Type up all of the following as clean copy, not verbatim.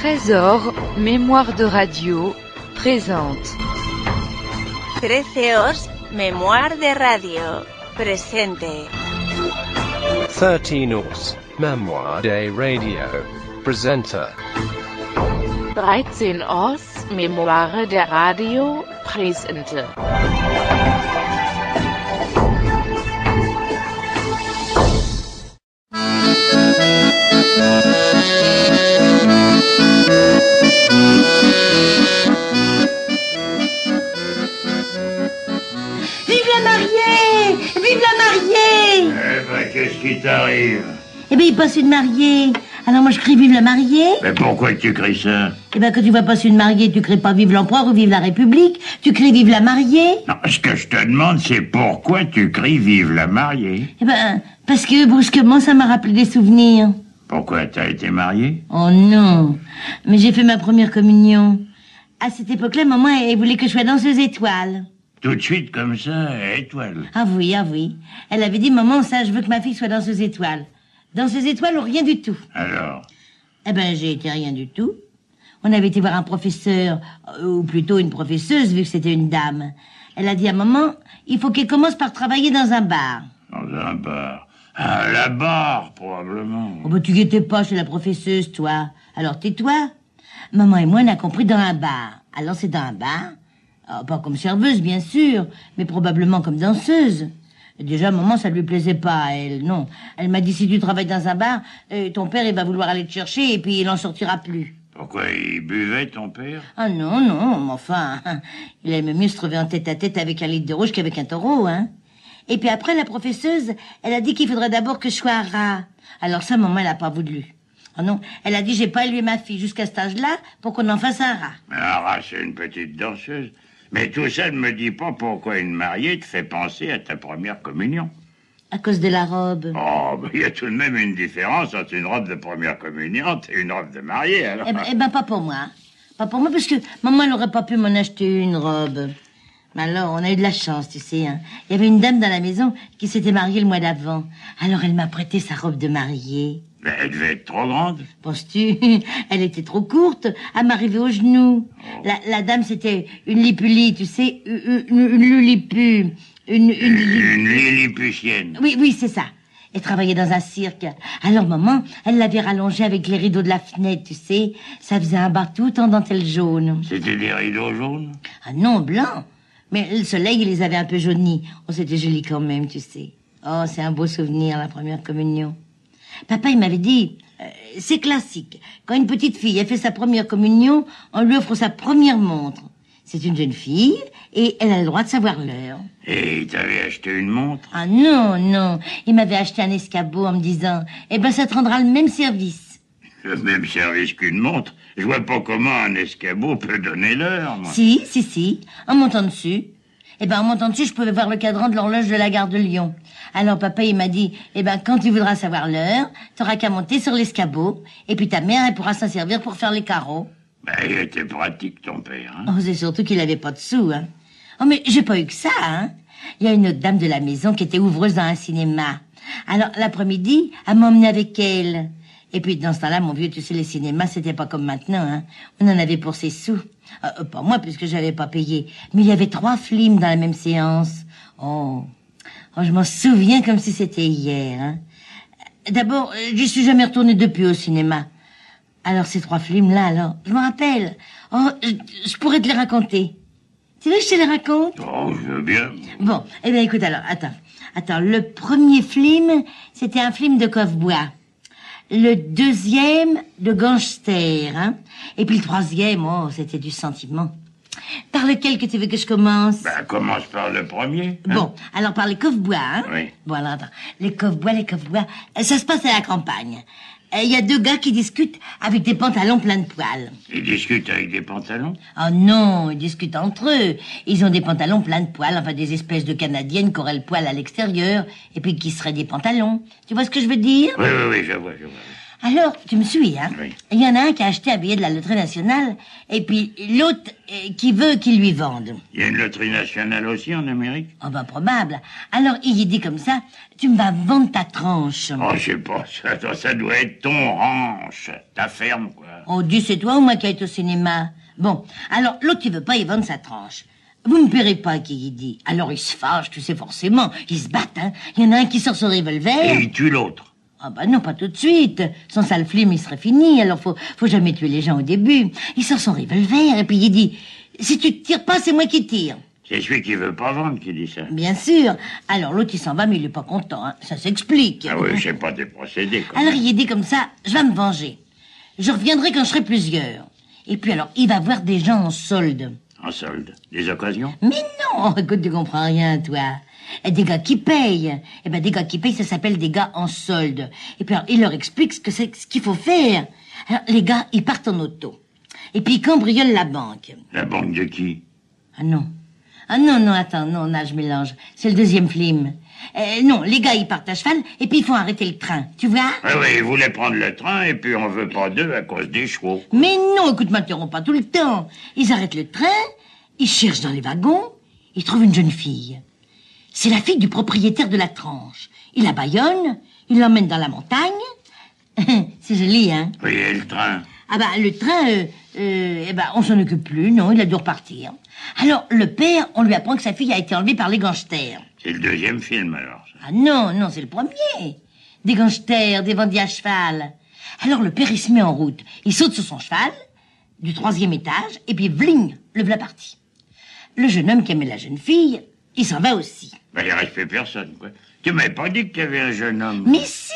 Trésor, mémoire de radio, présente. 13 mémoire de radio, presente. 13 mémoire de radio, presenta. 13 mémoire de radio, presente. Vive la mariée! Eh ben, qu'est-ce qui t'arrive? Eh ben, il passe une mariée. Alors moi, je crie vive la mariée. Mais pourquoi tu cries ça? Eh ben, quand tu vois passer une mariée, tu cries pas vive l'empereur ou vive la République. Tu cries vive la mariée. Non, ce que je te demande, c'est pourquoi tu cries vive la mariée? Eh ben, parce que brusquement, ça m'a rappelé des souvenirs. Pourquoi t'as été mariée? Oh non, mais j'ai fait ma première communion. À cette époque-là, maman, elle voulait que je sois danseuse étoile. Tout de suite comme ça, étoile. Ah oui, ah oui. Elle avait dit, maman, ça, je veux que ma fille soit danseuse étoile. Danseuse étoile ou rien du tout. Alors? Eh ben, j'ai été rien du tout. On avait été voir un professeur, ou plutôt une professeuse, vu que c'était une dame. Elle a dit à maman, il faut qu'elle commence par travailler dans un bar. Dans un bar? Ah, la barre, probablement. Oh, bah, tu guettais pas chez la professeuse, toi. Alors, tais-toi. Maman et moi, on a compris dans un bar. Alors, c'est dans un bar. Oh, pas comme serveuse, bien sûr, mais probablement comme danseuse. Déjà, maman, ça lui plaisait pas, elle, non. Elle m'a dit, si tu travailles dans un bar, ton père, il va vouloir aller te chercher et puis il en sortira plus. Pourquoi, il buvait, ton père? Ah non, non, mais enfin, il aimait mieux se trouver en tête-à-tête avec un litre de rouge qu'avec un taureau, hein. Et puis après, la professeuse, elle a dit qu'il faudrait d'abord que je sois un rat. Alors ça, maman, elle a pas voulu. Oh non, elle a dit, j'ai pas élevé ma fille jusqu'à cet âge-là pour qu'on en fasse un rat. Mais un rat, c'est une petite danseuse. Mais tout ça ne me dit pas pourquoi une mariée te fait penser à ta première communion. À cause de la robe. Oh, il y a tout de même une différence entre une robe de première communiante et une robe de mariée, alors. Eh ben, pas pour moi. Pas pour moi, parce que maman, elle aurait pas pu m'en acheter une robe. Mais alors, on a eu de la chance, tu sais, hein. Il y avait une dame dans la maison qui s'était mariée le mois d'avant. Alors, elle m'a prêté sa robe de mariée. Mais elle devait être trop grande. Penses-tu? Elle était trop courte, elle m'arrivait aux genoux. Oh. La dame, c'était une lipuli, tu sais, une lulipu. Une lilliputienne. Oui, c'est ça. Elle travaillait dans un cirque. Alors, maman, elle l'avait rallongée avec les rideaux de la fenêtre, tu sais. Ça faisait un bar tout en dentelle jaune. C'était des rideaux jaunes? Ah non, blancs. Mais le soleil, il les avait un peu jaunis. Oh, c'était joli quand même, tu sais. Oh, c'est un beau souvenir, la première communion. Papa, il m'avait dit, c'est classique. Quand une petite fille a fait sa première communion, on lui offre sa première montre. C'est une jeune fille et elle a le droit de savoir l'heure. Et il t'avait acheté une montre? Ah non, non. Il m'avait acheté un escabeau en me disant, eh ben ça te rendra le même service. Le même service qu'une montre? Je vois pas comment un escabeau peut donner l'heure, moi. Si. En montant dessus. Eh ben, en montant dessus, je pouvais voir le cadran de l'horloge de la gare de Lyon. Alors, papa, il m'a dit, eh ben, quand tu voudras savoir l'heure, t'auras qu'à monter sur l'escabeau, et puis ta mère, elle pourra s'en servir pour faire les carreaux. Ben, il était pratique, ton père, hein. Oh, c'est surtout qu'il avait pas de sous, hein. Oh, mais j'ai pas eu que ça, hein. Il y a une autre dame de la maison qui était ouvreuse dans un cinéma. Alors, l'après-midi, elle m'a emmenée avec elle. Et puis, dans ce temps-là, mon vieux, tu sais, les cinémas, c'était pas comme maintenant, hein. On en avait pour ses sous. Pas moi, puisque j'avais pas payé. Mais il y avait 3 films dans la même séance. Oh, je m'en souviens comme si c'était hier, hein. D'abord, j'y suis jamais retournée depuis au cinéma. Alors, ces 3 films-là, alors, je me rappelle. Oh, je pourrais te les raconter. Tu veux que je te les raconte? Oh, je veux bien. Bon, eh bien, écoute, alors, attends. Le premier film, c'était un film de coffre-bois. Le deuxième, de gangster, hein. Et puis le troisième, oh, c'était du sentiment. Par lequel que tu veux que je commence? Ben, commence par le premier. Hein? Bon, alors par les coffres-bois, hein. Oui. Bon, alors, attends. Les coffres-bois, ça se passe à la campagne. Il y a 2 gars qui discutent avec des pantalons pleins de poils. Ils discutent avec des pantalons? Oh non, ils discutent entre eux. Ils ont des pantalons pleins de poils, enfin des espèces de Canadiennes qui auraient le poil à l'extérieur, et puis qui seraient des pantalons. Tu vois ce que je veux dire? Oui, je vois. Alors, tu me suis, hein? Oui. Il y en a un qui a acheté un billet de la loterie nationale, et puis l'autre qui veut qu'il lui vende. Il y a une loterie nationale aussi en Amérique? Oh ben, probable. Alors, il y dit comme ça, tu me vas vendre ta tranche. Oh, je sais pas, ça doit être ton ranch, ta ferme, quoi. Oh, dis, c'est toi ou moi qui a été au cinéma? Bon, alors, l'autre, il veut pas y vendre sa tranche. Vous me paierez pas, qui dit. Alors, il se fâche, tu sais, forcément. Ils se battent, hein. Il y en a un qui sort son revolver. Et il tue l'autre. Ah bah non, pas tout de suite. Sans ça, le film, il serait fini. Alors, faut jamais tuer les gens au début. Il sort son revolver et puis il dit, si tu te tires pas, c'est moi qui tire. C'est celui qui veut pas vendre qui dit ça. Bien sûr. Alors, l'autre, il s'en va, mais il est pas content, hein. Ça s'explique. Ah oui, c'est pas des procédés, quand Alors, même. il dit comme ça, je vais me venger. Je reviendrai quand je serai plusieurs. Et puis alors, il va voir des gens en solde. En solde. Des occasions? Mais non, écoute, tu comprends rien, toi. Des gars qui payent. Eh ben, des gars qui payent, ça s'appelle des gars en solde. Et puis alors, il leur explique ce qu'il faut faire. Alors, les gars, ils partent en auto. Et puis, ils cambriolent la banque. La banque de qui? Ah non. Ah non, attends, non, là, je mélange. C'est le deuxième film. Non, les gars, ils partent à cheval, et puis ils font arrêter le train. Tu vois? Oui, ils voulaient prendre le train, et puis on veut pas d'eux à cause des chevaux. Mais non, écoute, m'interromps pas tout le temps. Ils arrêtent le train, ils cherchent dans les wagons, ils trouvent une jeune fille. C'est la fille du propriétaire de la tranche. Il la bâillonne, il l'emmène dans la montagne. C'est joli, hein? Oui, et le train? Ah bah, le train, on s'en occupe plus, non, il a dû repartir. Alors, le père, on lui apprend que sa fille a été enlevée par les gangsters. C'est le deuxième film, alors. Ça. Ah non, c'est le premier. Des gangsters, des bandits à cheval. Alors, le père, il se met en route. Il saute sur son cheval, du 3e étage, et puis vling, le voilà parti. Le jeune homme qui aimait la jeune fille, il s'en va aussi. Ben, il reste plus personne, quoi. Tu m'avais pas dit que tu avais un jeune homme. Mais si!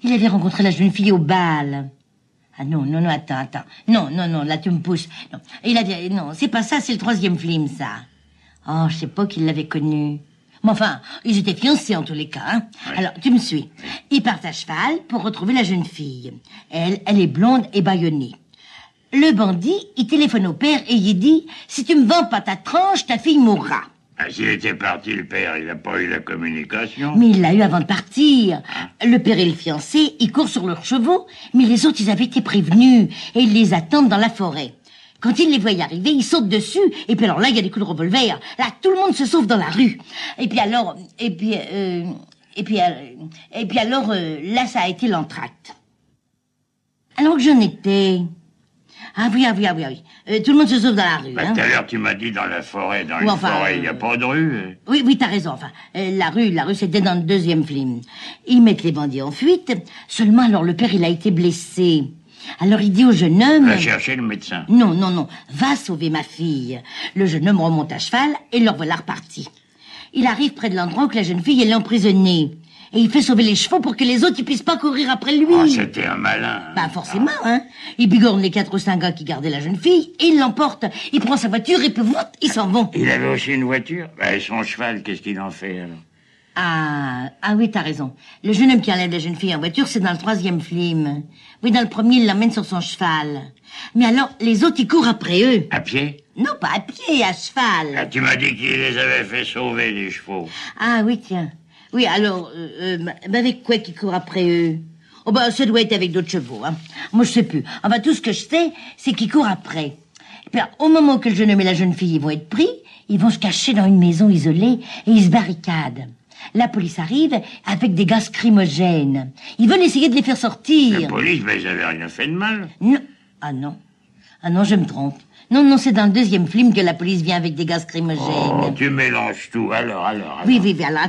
Il avait rencontré la jeune fille au bal. Ah non, attends. Non, là tu me pousses. Non, non, c'est pas ça, c'est le 3e film, ça. Oh, je sais pas qu'il l'avait connu. Mais enfin, ils étaient fiancés en tous les cas, hein. Ouais. Alors, tu me suis. Ils partent à cheval pour retrouver la jeune fille. Elle est blonde et bâillonnée. Le bandit, il téléphone au père et il dit, si tu me vends pas ta tranche, ta fille mourra. Ah, s'il était parti, le père, il a pas eu la communication. Mais il l'a eu avant de partir. Le père et le fiancé, ils courent sur leurs chevaux, mais les autres, ils avaient été prévenus, et ils les attendent dans la forêt. Quand ils les voient arriver, ils sautent dessus, et puis alors là, il y a des coups de revolver. Là, tout le monde se sauve dans la rue. Et puis alors, là, ça a été l'entracte. Alors que j'en étais... Ah oui. Tout le monde se sauve dans la rue, Bah, hein. tout à l'heure, tu m'as dit dans la forêt. Dans Ou une enfin, forêt, il n'y a pas de rue. Oui, t'as raison, enfin. La rue, c'était dans le 2e film. Ils mettent les bandits en fuite, seulement alors le père, il a été blessé. Alors il dit au jeune homme... Va chercher le médecin. Non, va sauver ma fille. Le jeune homme remonte à cheval et le voilà reparti. Il arrive près de l'endroit où la jeune fille, elle est emprisonnée. Et il fait sauver les chevaux pour que les autres, ils puissent pas courir après lui. Oh, c'était un malin. Bah, forcément, hein. Il bigorne les 4 ou 5 gars qui gardaient la jeune fille, et il l'emporte. Il prend sa voiture, et puis, ils s'en vont. Il avait aussi une voiture. Bah, et son cheval, qu'est-ce qu'il en fait, alors? Ah oui, t'as raison. Le jeune homme qui enlève la jeune fille en voiture, c'est dans le 3e film. Oui, dans le premier, il l'emmène sur son cheval. Mais alors, les autres, ils courent après eux. À pied? Non, pas à pied, à cheval. Ah, tu m'as dit qu'il les avait fait sauver, les chevaux. Ah oui, tiens. Oui, alors, avec quoi qu'ils courent après eux? Oh, bah, ça doit être avec d'autres chevaux, hein. Moi, je sais plus. Enfin, tout ce que je sais, c'est qu'ils courent après. Et puis, au moment que le jeune homme et la jeune fille vont être pris, ils vont se cacher dans une maison isolée et ils se barricadent. La police arrive avec des gaz crimogènes. Ils veulent essayer de les faire sortir. La police, mais ils avaient rien fait de mal. Non. Ah non, je me trompe. Non, c'est dans le 2e film que la police vient avec des gaz crimogènes. Oh, tu mélanges tout. Alors. Oui, alors,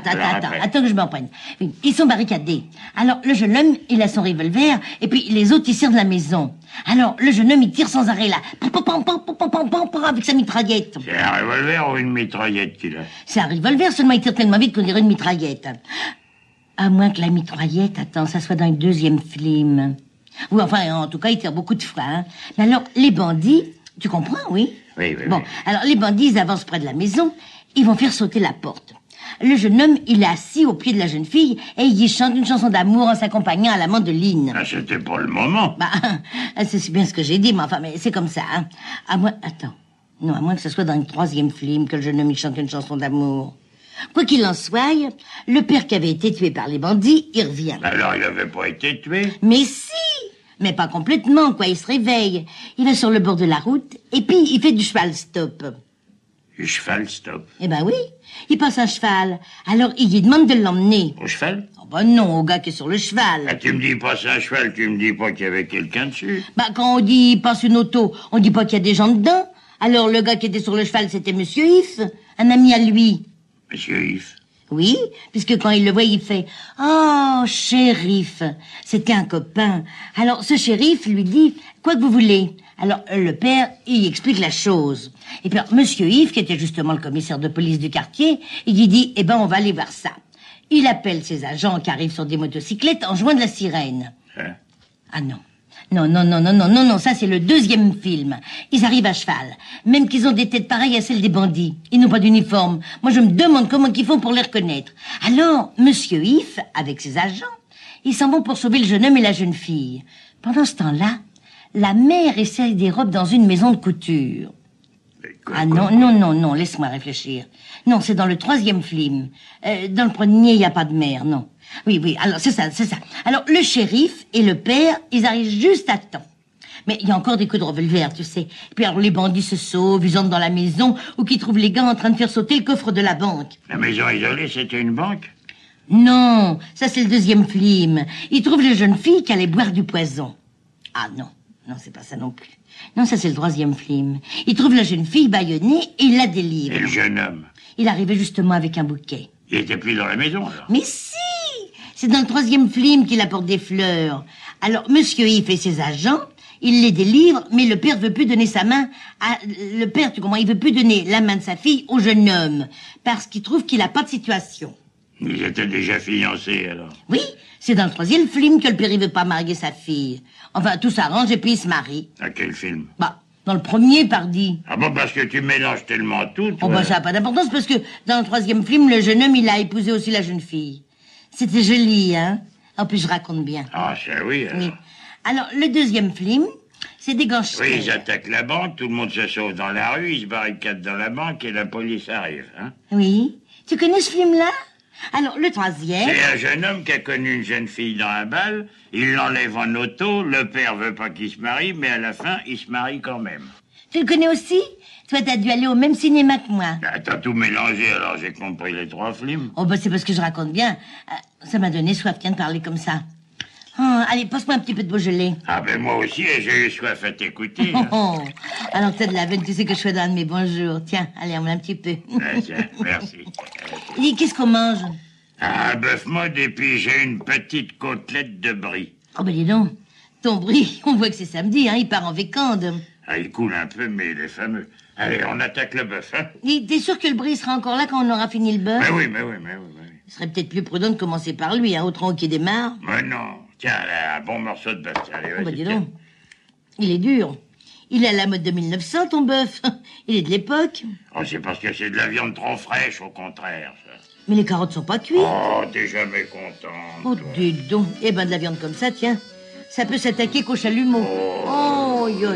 attends que je m'en prenne. Oui, ils sont barricadés. Alors, le jeune homme, il a son revolver, et puis les autres, ils sortent de la maison. Alors, le jeune homme, il tire sans arrêt, là. Avec sa mitraillette. C'est un revolver ou une mitraillette qu'il a? C'est un revolver, seulement il tire tellement vite qu'on dirait une mitraillette. À moins que la mitraillette, ça soit dans le 2e film. Oui, enfin, en tout cas, il tire beaucoup de fois, hein. Mais alors, les bandits... Tu comprends, oui? Oui. Bon, alors les bandits, ils avancent près de la maison, ils vont faire sauter la porte. Le jeune homme, il est assis au pied de la jeune fille et il chante une chanson d'amour en s'accompagnant à la mandoline. Ah, c'était pour le moment. Bah, c'est bien ce que j'ai dit, mais c'est comme ça, hein. À moins que ce soit dans le 3e film que le jeune homme, il chante une chanson d'amour. Quoi qu'il en soit, le père qui avait été tué par les bandits, il revient. Alors, il avait pas été tué? Mais si! Mais pas complètement, quoi, il se réveille. Il va sur le bord de la route, et puis il fait du cheval stop. Le cheval, stop. Eh ben oui, il passe un cheval. Alors il lui demande de l'emmener. Au cheval? Oh ben non, au gars qui est sur le cheval. Ah, tu me dis pas c'est un cheval, tu me dis pas qu'il y avait quelqu'un dessus. Bah quand on dit il passe une auto, on dit pas qu'il y a des gens dedans. Alors le gars qui était sur le cheval, c'était Monsieur Yves, un ami à lui. Monsieur Yves. Oui, puisque quand il le voit, il fait « Oh, shérif !» C'était un copain. Alors ce shérif lui dit « Quoi que vous voulez ?» Alors le père, il explique la chose. Et puis Monsieur Yves, qui était justement le commissaire de police du quartier, il lui dit « Eh ben, on va aller voir ça. » Il appelle ses agents qui arrivent sur des motocyclettes en jouant de la sirène. Hein? Ah non. Non, ça c'est le deuxième film. Ils arrivent à cheval. Même qu'ils ont des têtes pareilles à celles des bandits. Ils n'ont pas d'uniforme. Moi je me demande comment ils font pour les reconnaître. Alors, Monsieur Yves, avec ses agents, ils s'en vont pour sauver le jeune homme et la jeune fille. Pendant ce temps-là, la mère essaye des robes dans une maison de couture. Ah non, laisse-moi réfléchir. Non, c'est dans le troisième film. Dans le premier, il n'y a pas de mère, non. Oui, alors c'est ça. Alors le shérif et le père, ils arrivent juste à temps. Mais il y a encore des coups de revolver, tu sais. Puis alors les bandits se sauvent, ils entrent dans la maison, ou qui trouvent les gars en train de faire sauter le coffre de la banque. La maison isolée, c'était une banque? Non, ça c'est le deuxième film. Ils trouvent la jeune fille qui allait boire du poison. Ah non, c'est pas ça non plus. Non, ça c'est le troisième film. Ils trouvent la jeune fille bâillonnée et ils la délivrent. Et le jeune homme? Il arrivait justement avec un bouquet. Il était plus dans la maison, alors? Mais si! C'est dans le troisième film qu'il apporte des fleurs. Alors, Monsieur Yves et ses agents, ils les délivrent, mais le père veut plus donner sa main à... Le père, tu comprends, il veut plus donner la main de sa fille au jeune homme, parce qu'il trouve qu'il a pas de situation. Ils étaient déjà fiancés, alors? Oui, c'est dans le troisième film que le père, il veut pas marier sa fille. Enfin, tout s'arrange et puis il se marie. À quel film? Bah, dans le premier, pardi. Ah bon, parce que tu mélanges tellement tout, toi. Oh bah, ça n'a pas d'importance, parce que dans le troisième film, le jeune homme, il a épousé aussi la jeune fille. C'était joli, hein? En plus, je raconte bien. Ah, ça oui, alors. Oui. Alors, le deuxième film, c'est des gangsters. Oui, ils attaquent la banque, tout le monde se sauve dans la rue, ils se barricadent dans la banque et la police arrive, hein? Oui. Tu connais ce film-là? Alors, le troisième... C'est un jeune homme qui a connu une jeune fille dans un bal, il l'enlève en auto, le père veut pas qu'il se marie, mais à la fin, il se marie quand même. Tu le connais aussi? Toi, t'as dû aller au même cinéma que moi. Ben, t'as tout mélangé, alors j'ai compris les trois films. Oh, bah, c'est parce que je raconte bien. Ça m'a donné soif, tiens, de parler comme ça. Oh, allez, passe-moi un petit peu de Beaujolais. Ah ben, moi aussi, j'ai eu soif à t'écouter. Oh, alors t'as de la veine, tu sais que je fais dans un de mes bons jours. Tiens, allez, on met un petit peu. Tiens, merci. Dis, qu'est-ce qu'on mange? Un bœuf mode et puis j'ai une petite côtelette de brie. Oh, bah, dis donc. Ton brie, on voit que c'est samedi, hein, il part en vécande. Ah, il coule un peu, mais il est fameux. Allez, on attaque le bœuf, hein? Dis, t'es sûr que le brie sera encore là quand on aura fini le beurre? Mais oui. Ce serait peut-être plus prudent de commencer par lui, hein, autrement qu'il démarre. Mais non. Tiens, là, un bon morceau de bœuf. Allez, Oh, bah, vas-y, dis tiens. donc. Il est dur. Il est à la mode de 1900, ton bœuf. Il est de l'époque. Oh, c'est parce que c'est de la viande trop fraîche, au contraire, ça. Mais les carottes sont pas cuites. Oh, t'es jamais content. Oh, dis donc. Eh ben, de la viande comme ça, tiens. Ça peut s'attaquer qu'au chalumeau. Oh, yo.